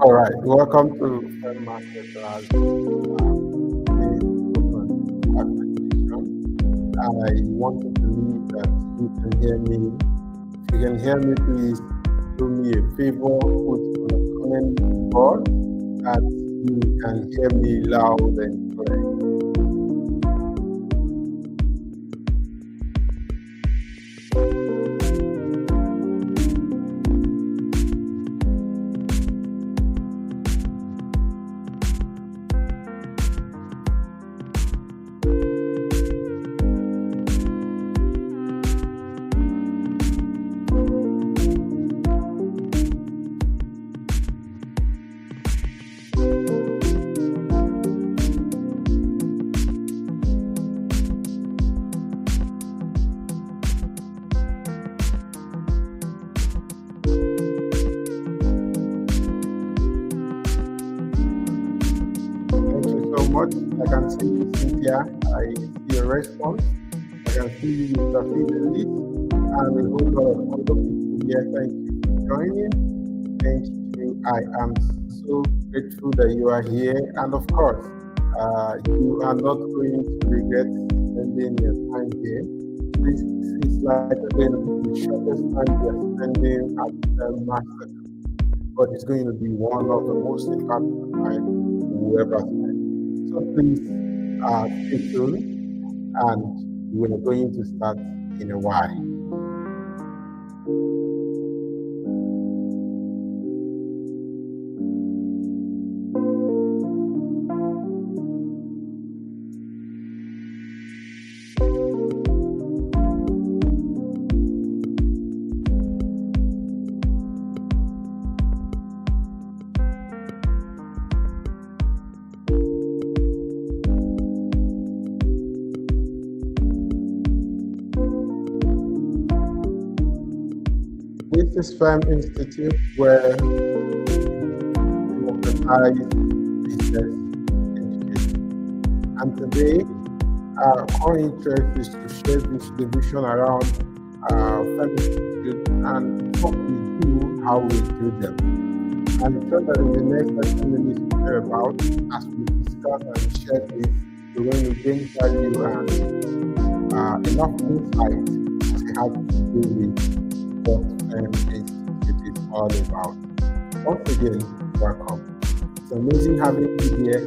All right, welcome to FELM MASTERCLAss. I want to believe that you can hear me. If you can hear me, please do me a favor, put on a comment board that you can hear me loud and clear. Much. I can see you, Cynthia. I see a response. I can see you, Mr. Fidelis, and a whole lot of other people here. Thank you for joining. Thank you. I am so grateful that you are here. And of course, you are not going to regret spending your time here. This is like the shortest time you are spending at the master, but it's going to be one of the most impactful times you ever spend. So please stay tuned, and we're going to start in a while. This is FELM Institute, where we democratize business education. And today, our core interest is to share the vision around FELM Institute and what we do, how we do them. And I'm sure that in the next 30 minutes we hear about, as we discuss and share this, we're going to gain value and enough insight to have to do with what it is all about. Once again, welcome. It's amazing having you here.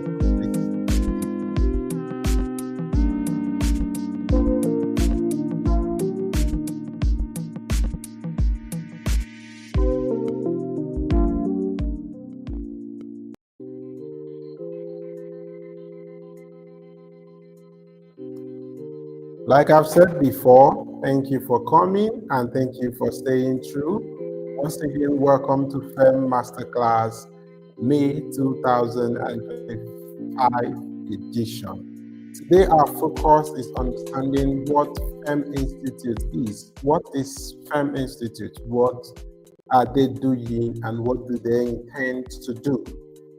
Like I've said before, thank you for coming and thank you for staying true. Once again, welcome to FELM Masterclass May 2025 edition. Today, our focus is understanding what FELM Institute is. What is FELM Institute? What are they doing and what do they intend to do?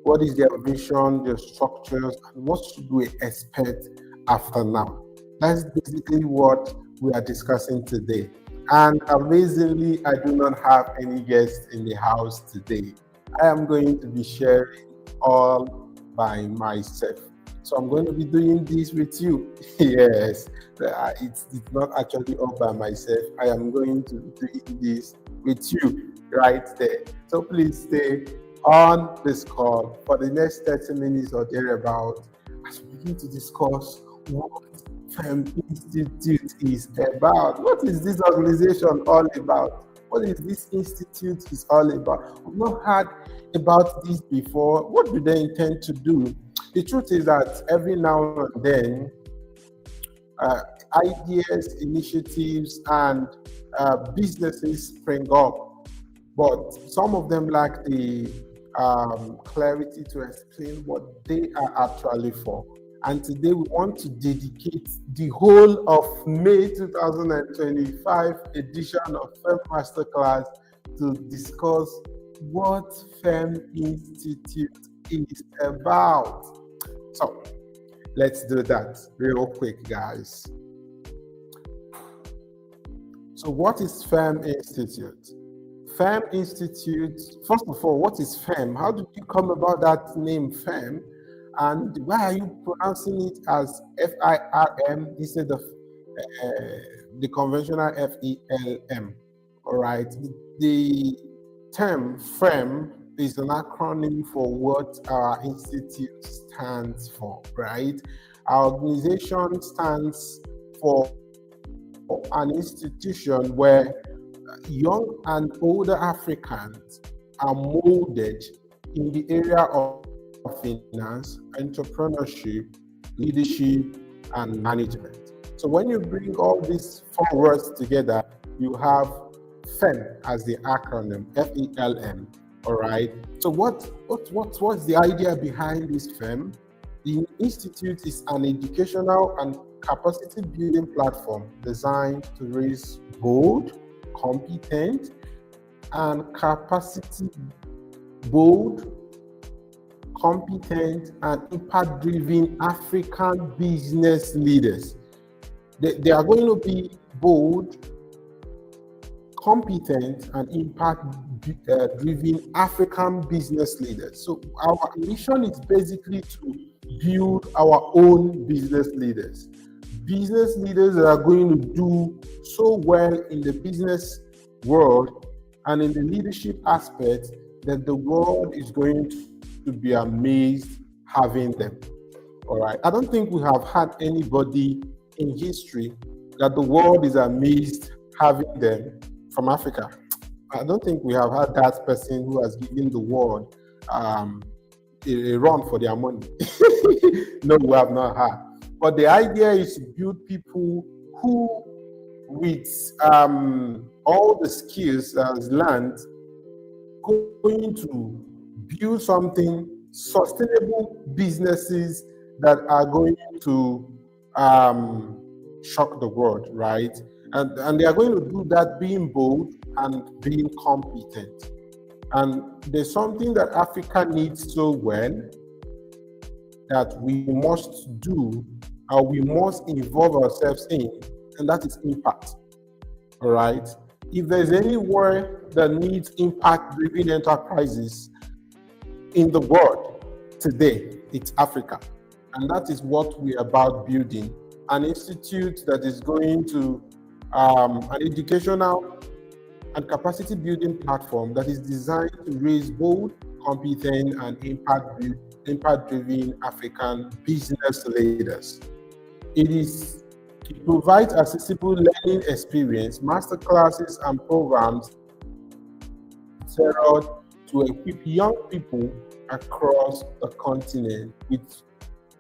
What is their vision, their structures, and what should we expect after now? That's basically what we are discussing today. And amazingly, I do not have any guests in the house today. I am going to be sharing all by myself. So I'm going to be doing this with you. Yes, it's not actually all by myself. I am going to be doing this with you right there. So please stay on this call for the next 30 minutes or thereabout as we begin to discuss what FELM Institute is about. What is this organization all about? What is this institute is all about? We've not heard about this before. What do they intend to do? The truth is that every now and then, ideas, initiatives, and businesses spring up, but some of them lack the clarity to explain what they are actually for. And today we want to dedicate the whole of May 2025 edition of FELM Masterclass to discuss what FELM Institute is about. So let's do that real quick, guys. So what is FELM Institute? FEM Institute, first of all, what is FEM? How did you come about that name FEM? And why are you pronouncing it as FIRM instead of the conventional FELM? All right. The term FEM is an acronym for what our institute stands for, right? Our organization stands for an institution where young and older Africans are molded in the area of finance, entrepreneurship, leadership, and management. So when you bring all these four words together, you have FEM as the acronym, FELM. All right. So what's the idea behind this FEM? The institute is an educational and capacity building platform designed to raise bold, competent, and competent and impact-driven African business leaders. They are going to be bold, competent, and impact-driven African business leaders. So our mission is basically to build our own business leaders that are going to do so well in the business world and in the leadership aspect that the world is going to be amazed having them. All right. I don't think we have had anybody in history that the world is amazed having them from Africa. I don't think we have had that person who has given the world a run for their money. No, we have not had. But the idea is to build people who, with all the skills as learned, going to build something sustainable businesses that are going to shock the world, right? And they are going to do that being bold and being competent. And there's something that Africa needs so well that we must do, or we must involve ourselves in, and that is impact. All right. If there's anywhere that needs impact-driven enterprises in the world today, it's Africa. And that is what we're about building. An institute that is going to, an educational and capacity building platform that is designed to raise bold, competent, and impact-driven African business leaders. It provides accessible learning experience, masterclasses, and programs tailored to equip young people across the continent with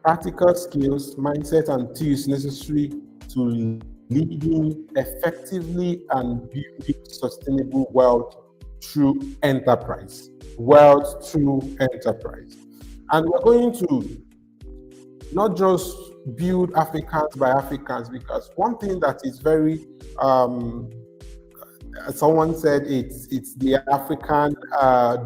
practical skills, mindset, and tools necessary to leading effectively and building sustainable wealth through enterprise. And we're going to not just build Africans by Africans, because one thing that is very, someone said it's the African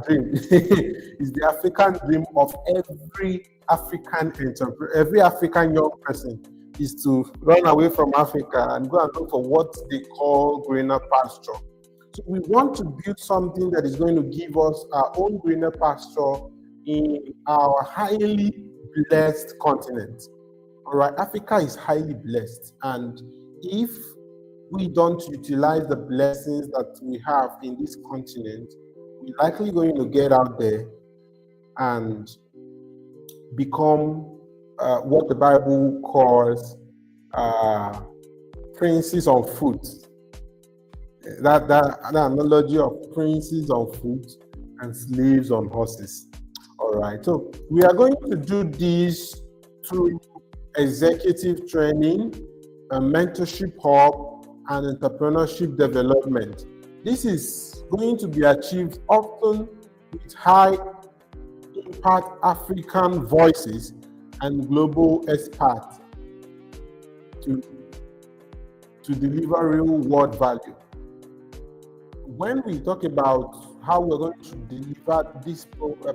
dream. It's the African dream of every African entrepreneur, every African young person is to run away from Africa and go and look for what they call greener pasture. So we want to build something that is going to give us our own greener pasture in our highly blessed continent. All right, Africa is highly blessed, and if we don't utilize the blessings that we have in this continent, we're likely going to get out there and become what the Bible calls princes on foot. That analogy of princes on foot and slaves on horses. All right, so we are going to do this through executive training, a mentorship hub, and entrepreneurship development. This is going to be achieved often with high impact African voices and global experts to deliver real world value. When we talk about how we're going to deliver these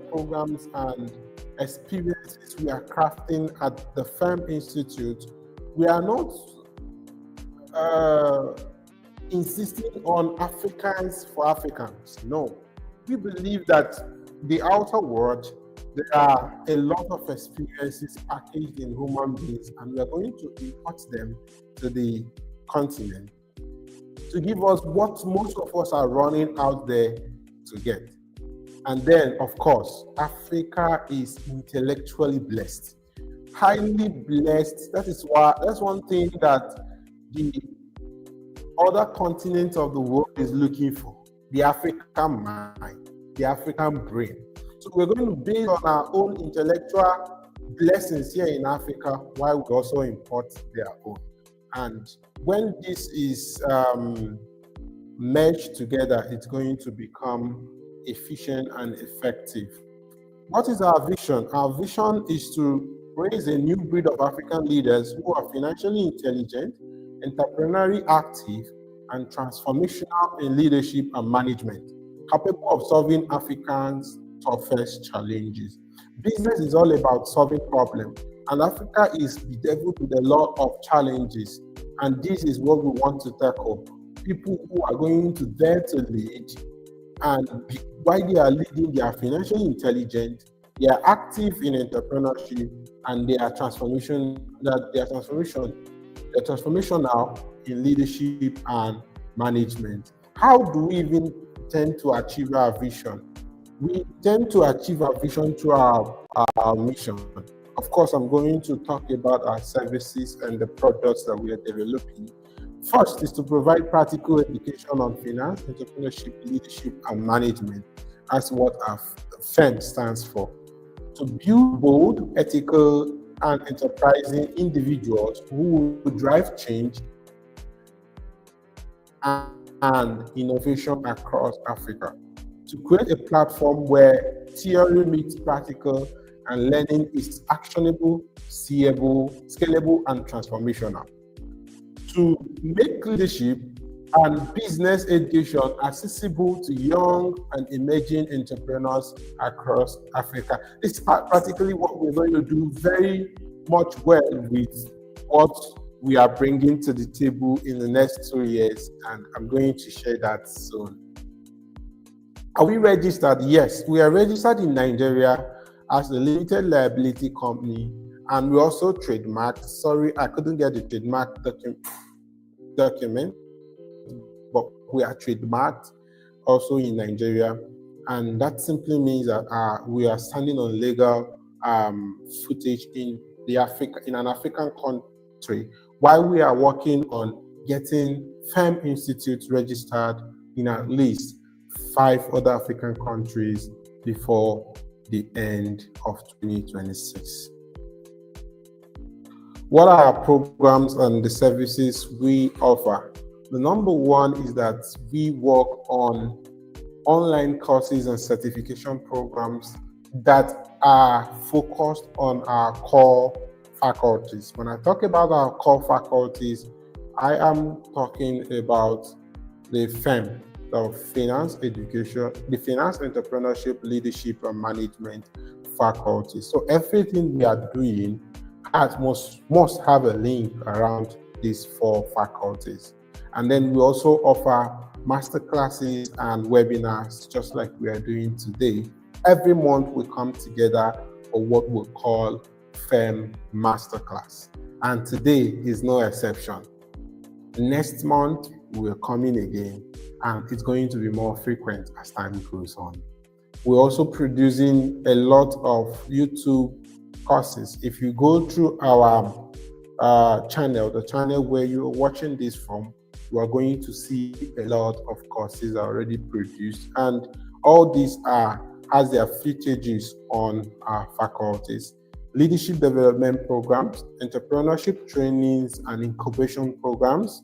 programs and experiences we are crafting at the FEM Institute, we are not insisting on Africans for Africans. No, we believe that the outer world, there are a lot of experiences packaged in human beings, and we are going to import them to the continent to give us what most of us are running out there to get. And then, of course, Africa is intellectually blessed, highly blessed. That's one thing that the other continents of the world is looking for: the African mind, the African brain. So we're going to base on our own intellectual blessings here in Africa, while we also import their own. And when this is merged together, it's going to become efficient and effective. What is our vision? Our vision is to raise a new breed of African leaders who are financially intelligent, entrepreneurially active, and transformational in leadership and management, capable of solving Africans' toughest challenges. Business is all about solving problems, and Africa is bedeviled with a lot of challenges, and this is what we want to tackle. People who are going to dare to lead, and while they are leading, they are financially intelligent, they are active in entrepreneurship, and they are transformational in leadership and management. How do we even tend to achieve our vision? We tend to achieve our vision through our mission. Of course, I'm going to talk about our services and the products that we are developing. First is to provide practical education on finance, entrepreneurship, leadership, and management. That's what our FELM stands for. To build bold, ethical, and enterprising individuals who will drive change and innovation across Africa. To create a platform where theory meets practical and learning is actionable, seeable, scalable, and transformational. To make leadership and business education accessible to young and emerging entrepreneurs across Africa. This is practically what we're going to do very much well with what we are bringing to the table in the next 2 years, and I'm going to share that soon. Are we registered? Yes, we are registered in Nigeria as a limited liability company, and we also trademarked. Sorry, I couldn't get the trademark document, but we are trademarked also in Nigeria, and that simply means that we are standing on legal footage in an African country, while we are working on getting FELM institutes registered in at least 5 other African countries before the end of 2026. What are our programs and the services we offer? The number one is that we work on online courses and certification programs that are focused on our core faculties. When I talk about our core faculties, I am talking about the FELM, the Finance Education, the Finance Entrepreneurship, Leadership and Management faculty. So everything we are doing must have a link around these 4 faculties. And then we also offer masterclasses and webinars, just like we are doing today. Every month we come together for what we call FELM Masterclass. And today is no exception. Next month we're coming again, and it's going to be more frequent as time goes on. We're also producing a lot of YouTube courses. If you go through our channel, the channel where you're watching this from, you are going to see a lot of courses already produced, and all these has their features on our faculties. Leadership development programs, entrepreneurship trainings and incubation programs.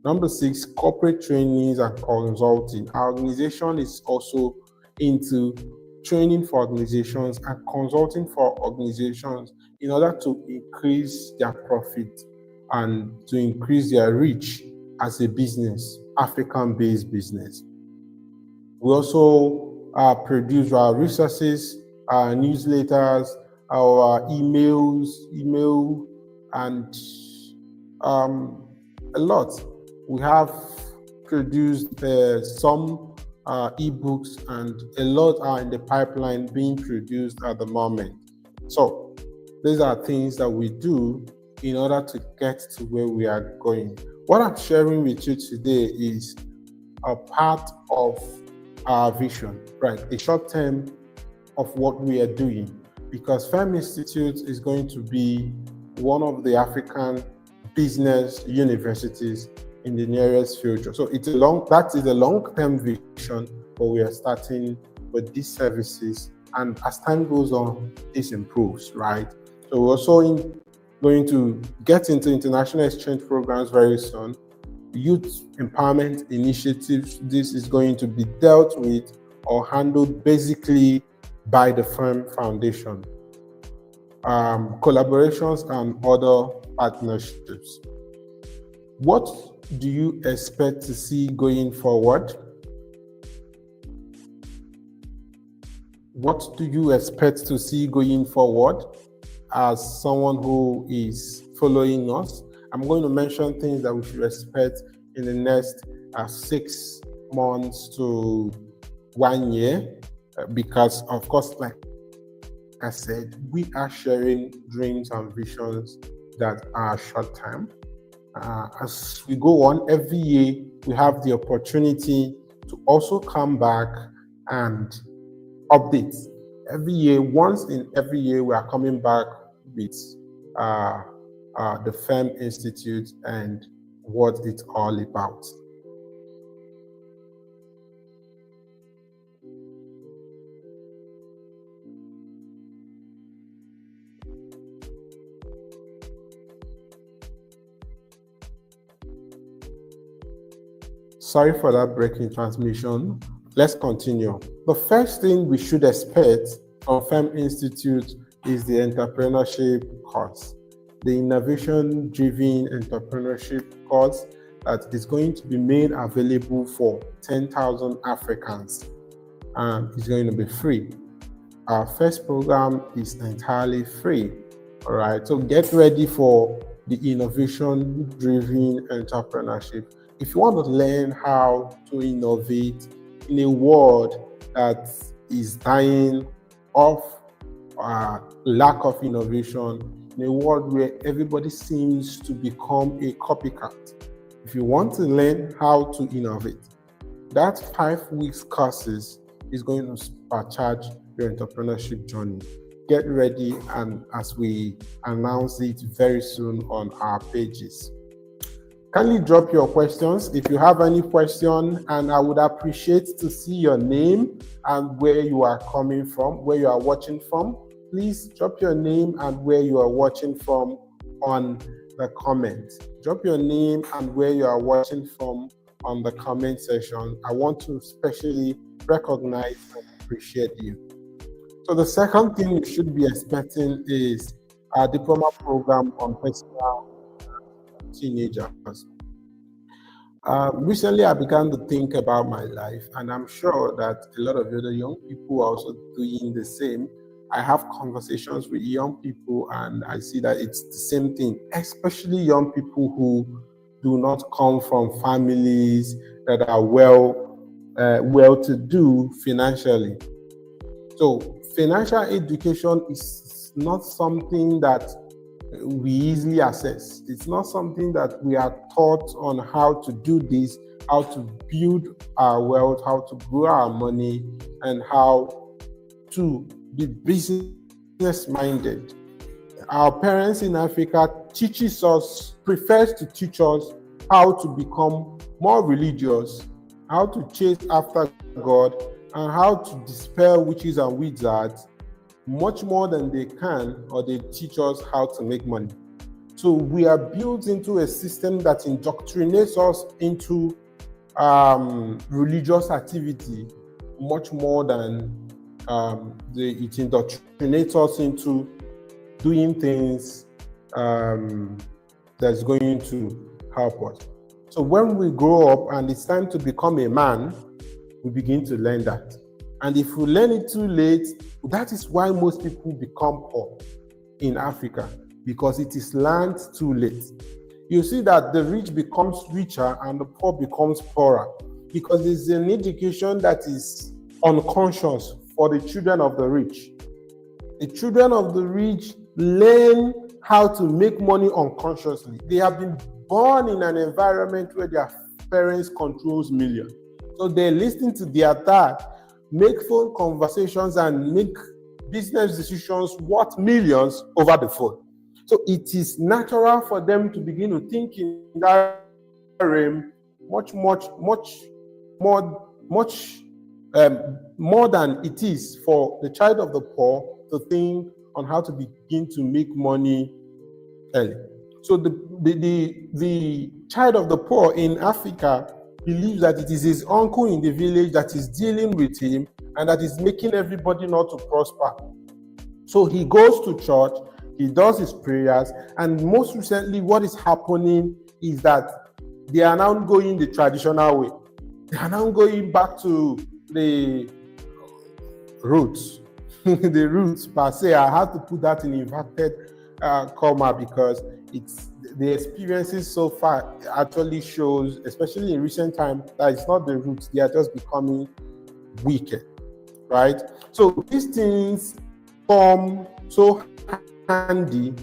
Number 6, corporate trainings and consulting. Our organization is also into training for organizations and consulting for organizations in order to increase their profit and to increase their reach as a business, African-based business. We also produce our resources, our newsletters, our email, and a lot. We have produced some ebooks, and a lot are in the pipeline being produced at the moment. So these are things that we do in order to get to where we are going. What I'm sharing with you today is a part of our vision, right? A short term of what we are doing, because FELM Institute is going to be one of the African business universities in the nearest future. So that is a long-term vision, but we are starting with these services, and as time goes on, this improves, right? So we're also going to get into international exchange programs very soon. Youth empowerment initiatives, this is going to be dealt with or handled basically by the FELM Foundation. Collaborations and other partnerships. What do you expect to see going forward? What do you expect to see going forward as someone who is following us? I'm going to mention things that we should expect in the next 6 months to 1 year, because of course, like I said, we are sharing dreams and visions that are short term. As we go on, every year we have the opportunity to also come back and update. Every year, once in every year, we are coming back with the FELM Institute and what it's all about. Sorry for that breaking transmission. Let's continue. The first thing we should expect from FELM Institute is the entrepreneurship course, the innovation-driven entrepreneurship course that is going to be made available for 10,000 Africans, and it's going to be free. Our first program is entirely free. All right, so get ready for the innovation-driven entrepreneurship. If you want to learn how to innovate in a world that is dying of lack of innovation, in a world where everybody seems to become a copycat, if you want to learn how to innovate, that 5 weeks courses is going to supercharge your entrepreneurship journey. Get ready, and as we announce it very soon on our pages. Kindly drop your questions if you have any question, and I would appreciate to see your name and where you are coming from, where you are watching from. Please drop your name and where you are watching from on the comment. Drop your name and where you are watching from on the comment section. I want to especially recognize and appreciate you. So the second thing you should be expecting is our diploma program on personal teenagers. Recently, I began to think about my life, and I'm sure that a lot of other young people are also doing the same. I have conversations with young people, and I see that it's the same thing, especially young people who do not come from families that are well-to-do financially. So financial education is not something that we easily access. It's not something that we are taught on how to do this, how to build our wealth, how to grow our money, and how to be business-minded. Our parents in Africa prefers to teach us how to become more religious, how to chase after God, and how to dispel witches and wizards much more than they can, or they teach us how to make money. So we are built into a system that indoctrinates us into religious activity much more than it indoctrinates us into doing things that's going to help us. So when we grow up and it's time to become a man, we begin to learn that. And if we learn it too late, that is why most people become poor in Africa, because it is learned too late. you see that the rich becomes richer and the poor becomes poorer, because it's an education that is unconscious for the children of the rich. The children of the rich learn how to make money unconsciously. They have been born in an environment where their parents controls millions. So they listen to their dad, make phone conversations and make business decisions worth millions over the phone. So it is natural for them to begin to think in that realm much more than it is for the child of the poor to think on how to begin to make money early. So the child of the poor in Africa believes that it is his uncle in the village that is dealing with him and that is making everybody not to prosper. So he goes to church, he does his prayers, and most recently what is happening is that they are now going the traditional way. They are now going back to the roots. The roots per se. I have to put that in inverted comma because it's the experiences so far actually shows, especially in recent time, that it's not the roots, they are just becoming wicked, right? So these things come so handy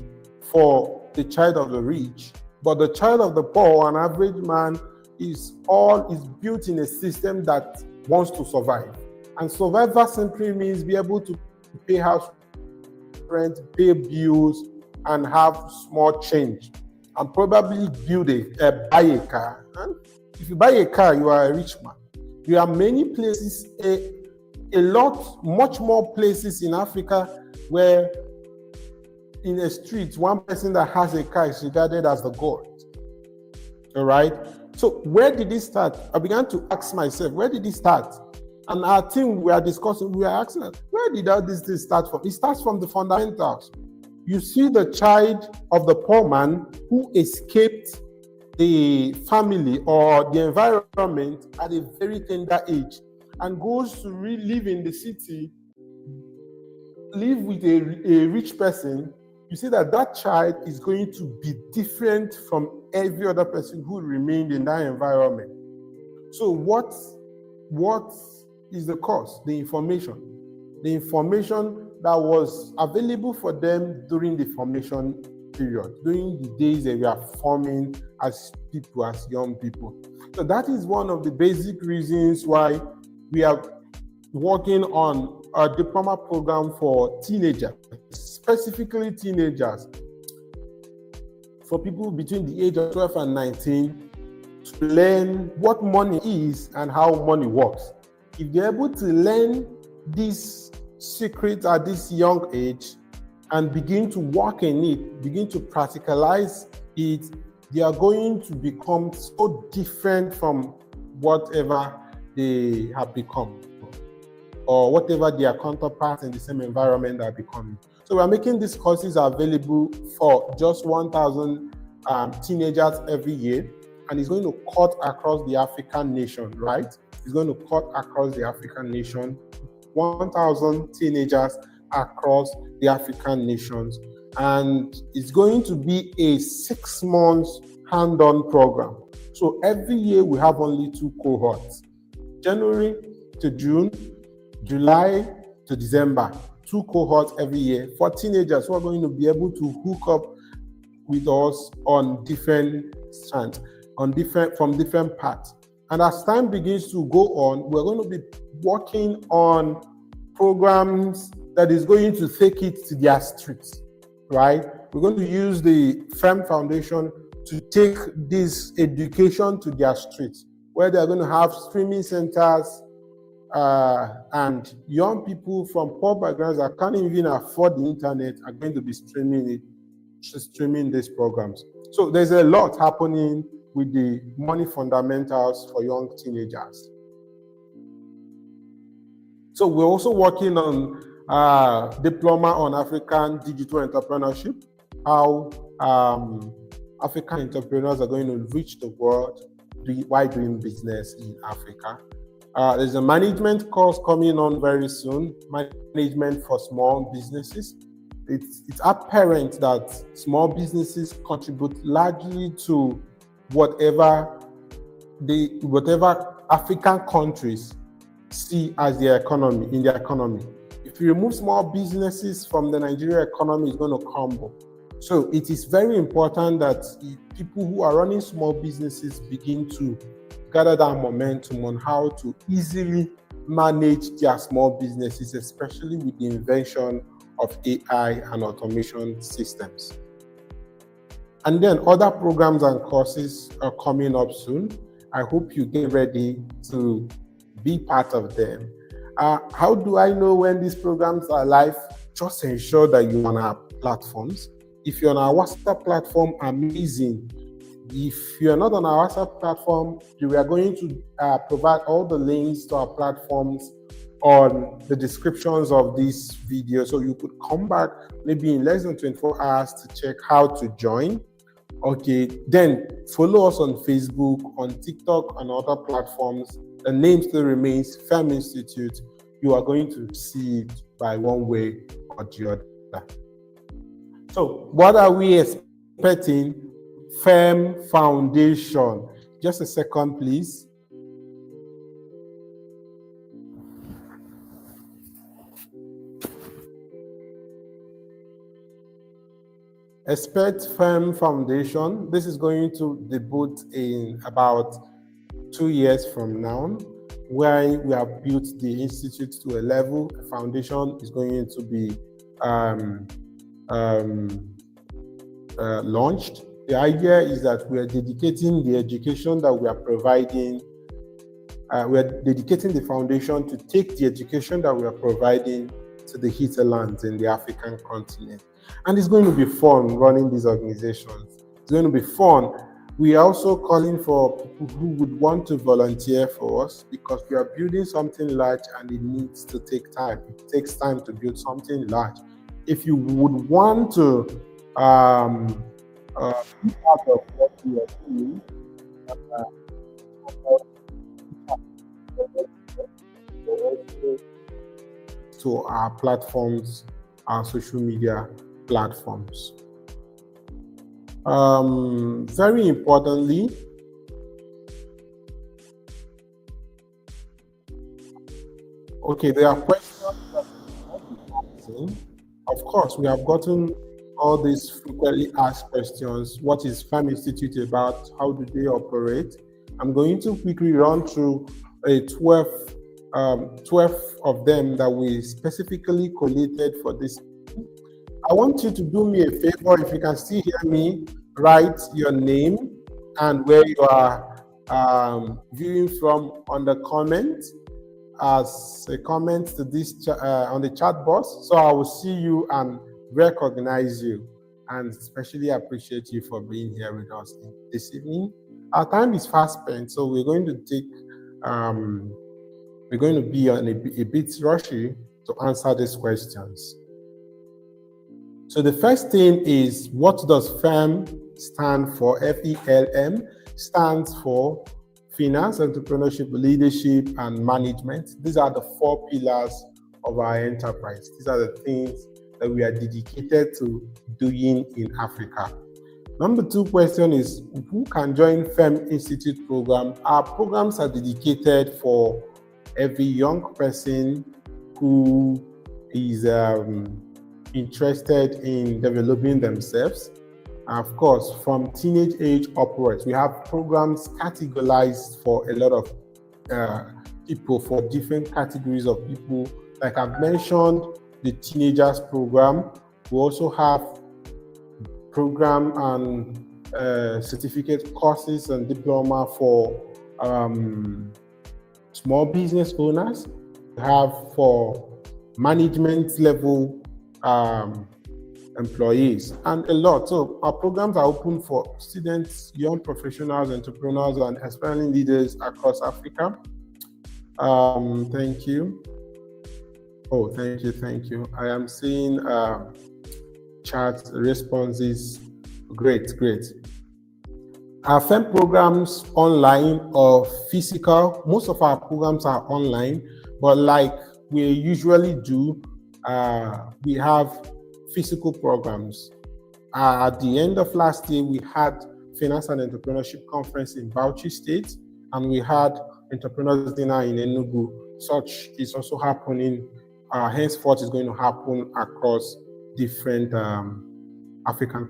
for the child of the rich, but the child of the poor, an average man, is built in a system that wants to survive. And survival simply means be able to pay house rent, pay bills, and have small change, and probably buy a car. And if you buy a car, you are a rich man. There are many places, much more places in Africa where in a street, one person that has a car is regarded as the god. All right. So where did it start? I began to ask myself, where did it start? And our team, we are discussing, we are asking, where did all this thing start from? It starts from the fundamentals. You see the child of the poor man who escaped the family or the environment at a very tender age and goes to live in the city, live with a rich person. You see that child is going to be different from every other person who remained in that environment. So what is the cause? The information that was available for them during the formation period, during the days they were forming as people, as young people. So that is one of the basic reasons why we are working on a diploma program for teenagers, specifically teenagers, for people between the age of 12 and 19 to learn what money is and how money works. If they're able to learn this secret at this young age and begin to work in it, begin to practicalize it, they are going to become so different from whatever they have become or whatever their counterparts in the same environment are becoming. So we are making these courses available for just 1,000 teenagers every year, and it's going to cut across the African nation, right? It's going to cut across the African nation, 1,000 teenagers across the African nations. And it's going to be a 6 months hand-on program. So every year we have only 2 cohorts, January to June, July to December, 2 cohorts every year for teenagers who are going to be able to hook up with us on different strands, from different parts. And as time begins to go on, we're going to be working on programs that is going to take it to their streets, right? We're going to use the FELM Foundation to take this education to their streets, where they're going to have streaming centers, and young people from poor backgrounds that can't even afford the internet are going to be streaming these programs. So there's a lot happening with the money fundamentals for young teenagers. So we're also working on diploma on African digital entrepreneurship, how African entrepreneurs are going to reach the world while doing business in Africa. There's a management course coming on very soon, management for small businesses. it's apparent that small businesses contribute largely to whatever African countries see as their economy, in their economy. If you remove small businesses from the Nigerian economy, it's going to crumble. So it is very important that people who are running small businesses begin to gather that momentum on how to easily manage their small businesses, especially with the invention of AI and automation systems. And then other programs and courses are coming up soon. I hope you get ready to be part of them. How do I know when these programs are live? Just ensure that you're on our platforms. If you're on our WhatsApp platform, amazing. If you're not on our WhatsApp platform, we are going to provide all the links to our platforms on the descriptions of this video. So you could come back maybe in less than 24 hours to check how to join. Okay, then follow us on Facebook, on TikTok, and other platforms. The name still remains FELM Institute. You are going to see it by one way or the other. So what are we expecting? FELM Foundation. Just a second, please. Expect FELM Foundation. This is going to debut in about 2 years from now, where we have built the institute to a level. The foundation is going to be launched. The idea is that we are dedicating the education that we are providing. We are dedicating the foundation to take the education that we are providing to the hinterlands in the African continent. And it's going to be fun running these organizations. It's going to be fun. We are also calling for people who would want to volunteer for us, because we are building something large and it needs to take time. It takes time to build something large. If you would want to be part of what we are doing, to our platforms, our social media platforms. Very importantly, okay, there are questions that we have. Of course, we have gotten all these frequently asked questions. What is FELM Institute about? How do they operate? I'm going to quickly run through 12 of them that we specifically collated for this. I want you to do me a favor. If you can still hear me, write your name and where you are viewing from on the comment, as a comment to this on the chat box, so I will see you and recognize you, and especially appreciate you for being here with us this evening. Our time is fast spent, so we're going to take we're going to be on a bit rushy to answer these questions. So the first thing is, what does FELM stand for? FELM stands for Finance, Entrepreneurship, Leadership, and Management. These are the 4 pillars of our enterprise. These are the things that we are dedicated to doing in Africa. Number 2 question is, who can join FELM Institute program? Our programs are dedicated for every young person who is interested in developing themselves. Of course, from teenage age upwards, we have programs categorized for a lot of people, for different categories of people. Like I've mentioned, the teenagers program. We also have program and certificate courses and diploma for small business owners. We have for management level employees, and a lot. So our programs are open for students, young professionals, entrepreneurs, and aspiring leaders across Africa. Thank you. Oh, thank you. I am seeing chat responses. Great. Our FELM programs, online or physical. Most of our programs are online, but like we usually do, we have physical programs. At the end of last year, we had Finance and Entrepreneurship Conference in Bauchi State, and we had Entrepreneurs Dinner in Enugu. Such is also happening. Henceforth, is going to happen across different African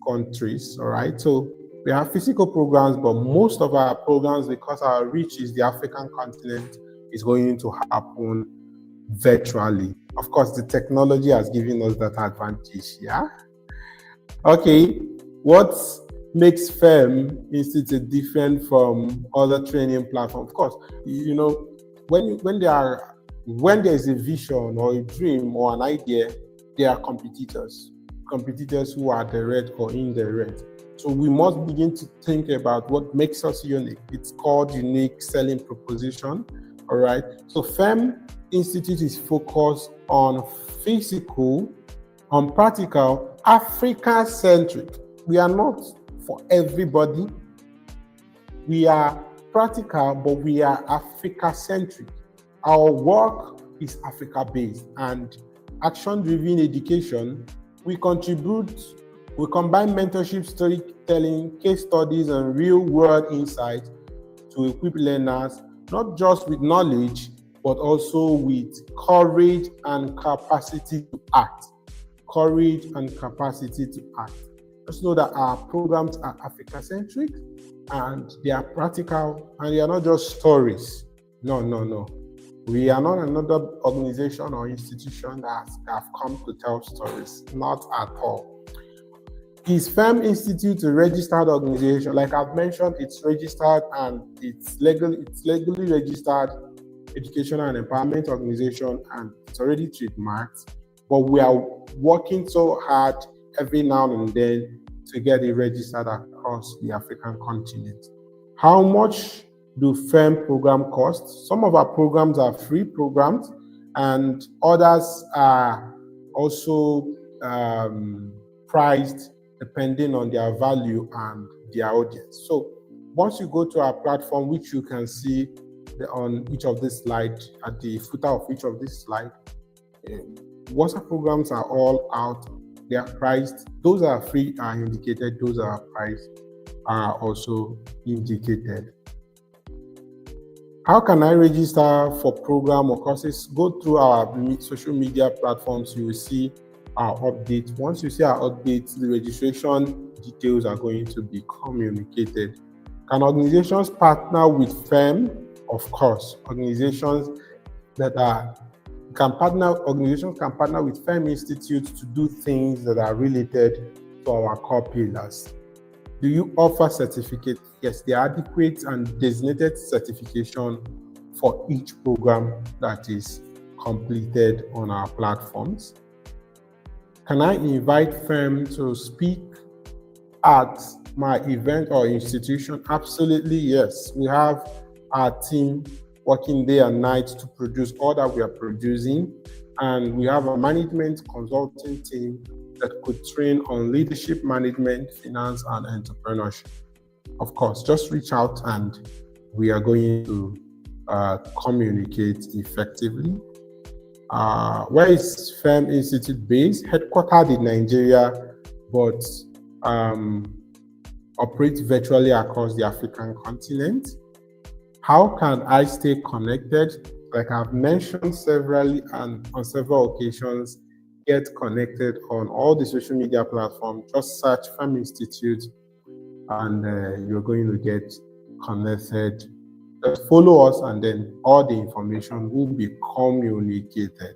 countries. All right. So we have physical programs, but most of our programs, because our reach is the African continent, is going to happen virtually. Of course, the technology has given us that advantage. Yeah. Okay. What makes FELM Institute different from other training platforms? Of course, you know, when there is a vision or a dream or an idea, there are competitors who are direct or indirect. So we must begin to think about what makes us unique. It's called unique selling proposition. All right. So FELM Institute is focused on physical, on practical, Africa-centric. We are not for everybody. We are practical, but we are Africa-centric. Our work is Africa-based, and action-driven education, we contribute, we combine mentorship, storytelling, case studies, and real-world insights to equip learners, not just with knowledge, but also with courage and capacity to act. Courage and capacity to act. Just know that our programs are Africa-centric, and they are practical, and they are not just stories. No. We are not another organization or institution that have come to tell stories. Not at all. Is FELM Institute a registered organization? Like I've mentioned, it's registered and it's legally registered educational and empowerment organization, and it's already trademarked. But we are working so hard every now and then to get it registered across the African continent. How much do FELM program cost? Some of our programs are free programs, and others are also priced depending on their value and their audience. So once you go to our platform, which you can see on each of these slides, at the footer of each of these slides, WhatsApp programs are all out. They are priced. Those are free are indicated. Those are priced are also indicated. How can I register for program or courses? Go through our social media platforms. You will see our updates. Once you see our updates, the registration details are going to be communicated. Can organizations partner with FELM? Of course, organizations can partner with FELM Institute to do things that are related to our core pillars. Do you offer certificates? Yes, they are adequate and designated certification for each program that is completed on our platforms. Can I invite FELM to speak at my event or institution? Absolutely, yes. We have our team working day and night to produce all that we are producing, and we have a management consulting team that could train on leadership, management, finance, and entrepreneurship. Of course, just reach out and we are going to communicate effectively. Where is FELM Institute based? Headquartered in Nigeria, but operates virtually across the African continent. How can I stay connected? Like I've mentioned severally and on several occasions, get connected on all the social media platforms. Just search FELM Institute and you're going to get connected. Just follow us and then all the information will be communicated.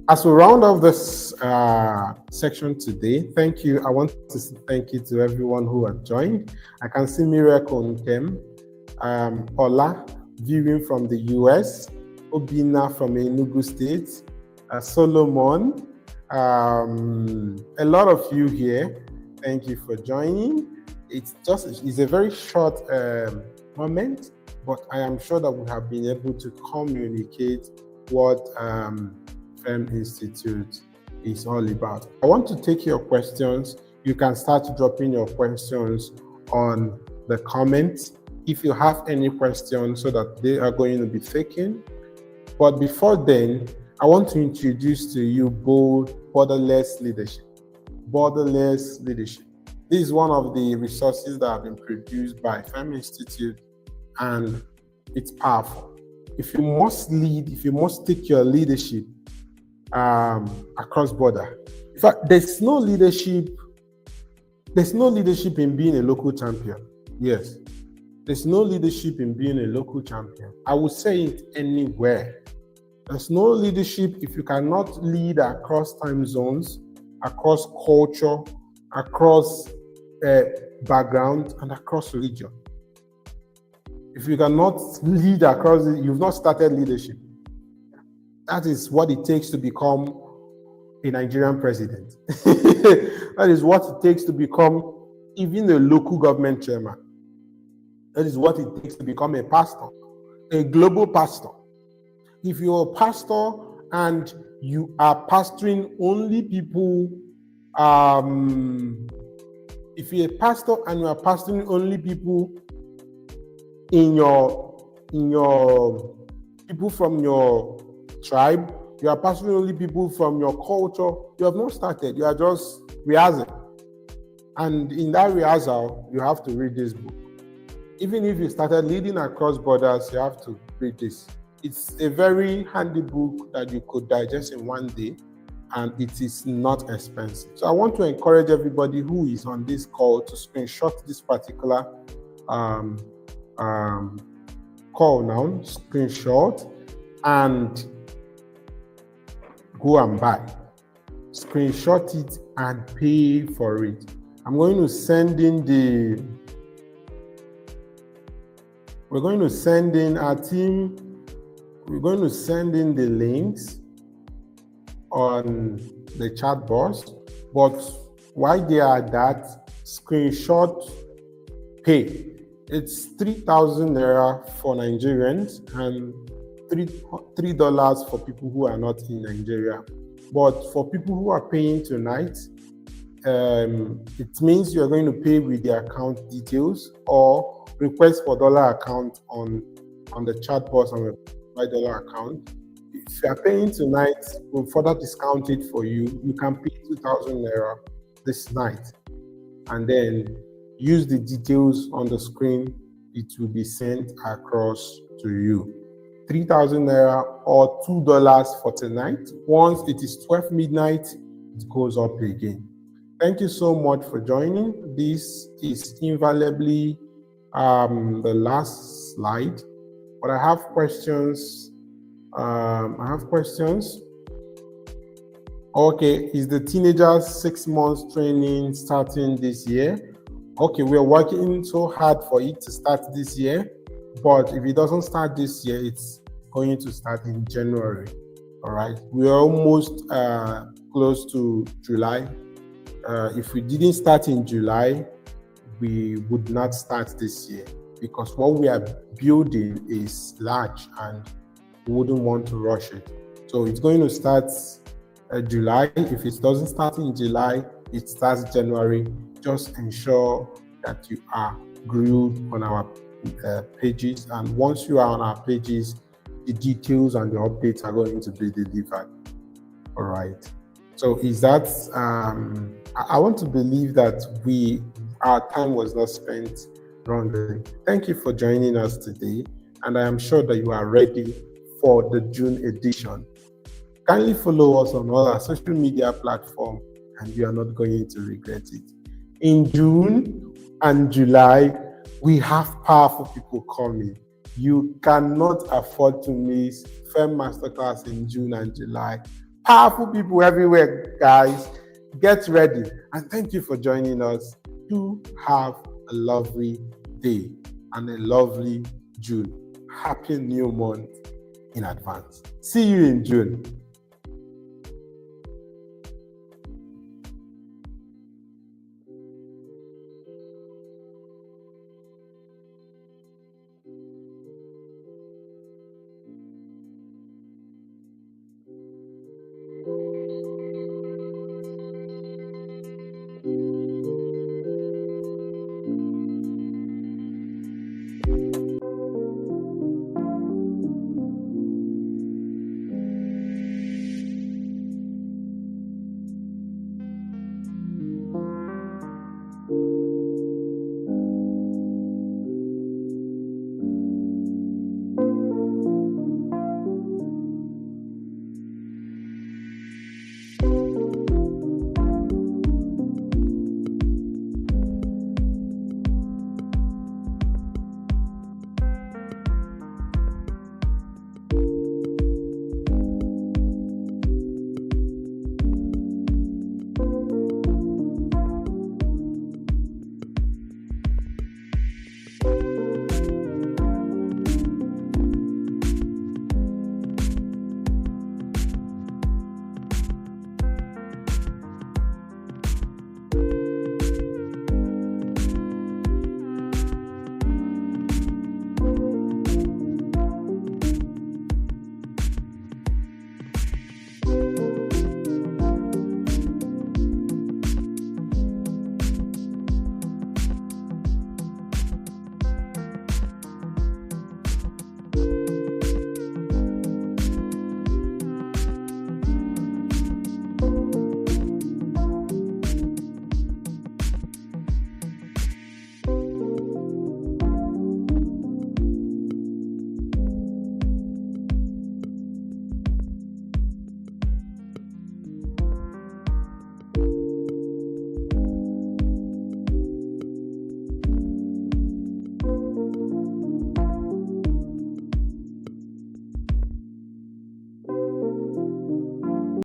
As we round off this section today, thank you. I want to say thank you to everyone who has joined. I can see Miracle Nkem, Ola viewing from the US, Obina from Enugu State, Solomon, a lot of you here. Thank you for joining. It's a very short moment, but I am sure that we have been able to communicate what FELM Institute is all about. I want to take your questions. You can start dropping your questions on the comments if you have any questions, so that they are going to be taken. But before then, I want to introduce to you borderless leadership. Borderless leadership. This is one of the resources that have been produced by FELM Institute, and it's powerful. If you must lead, if you must take your leadership across border. In fact, there's no leadership in being a local champion. Yes, there's no leadership in being a local champion. I would say it anywhere. There's no leadership if you cannot lead across time zones, across culture, across background, and across religion. If you cannot lead across it, you've not started leadership. That is what it takes to become a Nigerian president. That is what it takes to become even a local government chairman. That is what it takes to become a pastor, a global pastor. If you're a pastor and you are pastoring only people, if you're a pastor and you are pastoring only people in your people from your tribe, you are pastoring only people from your culture, you have not started, you are just rehearsing. And in that rehearsal, you have to read this book. Even if you started leading across borders, you have to read this. It's a very handy book that you could digest in one day, and it is not expensive. So I want to encourage everybody who is on this call to screenshot this particular call now, screenshot, and go and buy. Screenshot it and pay for it. I'm going to send in we're going to send in our team, we're going to send in the links on the chat box, but while they are that, screenshot, pay. It's 3,000 naira for Nigerians and $3 for people who are not in Nigeria. But for people who are paying tonight, it means you're going to pay with the account details or request for dollar account on the chat box on the $5 account. If you are paying tonight, we'll further discount it for you. You can pay 2,000 naira this night, and then use the details on the screen. It will be sent across to you. 3,000 naira or $2 for tonight. Once it is 12 midnight, it goes up again. Thank you so much for joining. This is invariably the last slide, but I have questions. Okay, is the teenagers 6 months training starting this year? Okay, we're working so hard for it to start this year, but if it doesn't start this year, it's going to start in January. All right, we are almost close to July. If we didn't start in July, we would not start this year, because what we are building is large and we wouldn't want to rush it. So it's going to start July. If it doesn't start in July, it starts January. Just ensure that you are glued on our pages, and once you are on our pages, the details and the updates are going to be delivered. All right. So is that I want to believe that our time was not spent wrongly. Thank you for joining us today, and I am sure that you are ready for the June edition. Kindly follow us on all our social media platforms, and you are not going to regret it. In June and July, we have powerful people coming. You cannot afford to miss FELM Masterclass in June and July. Powerful people everywhere, guys. Get ready, and thank you for joining us. Do have a lovely day and a lovely June. Happy new month in advance. See you in June.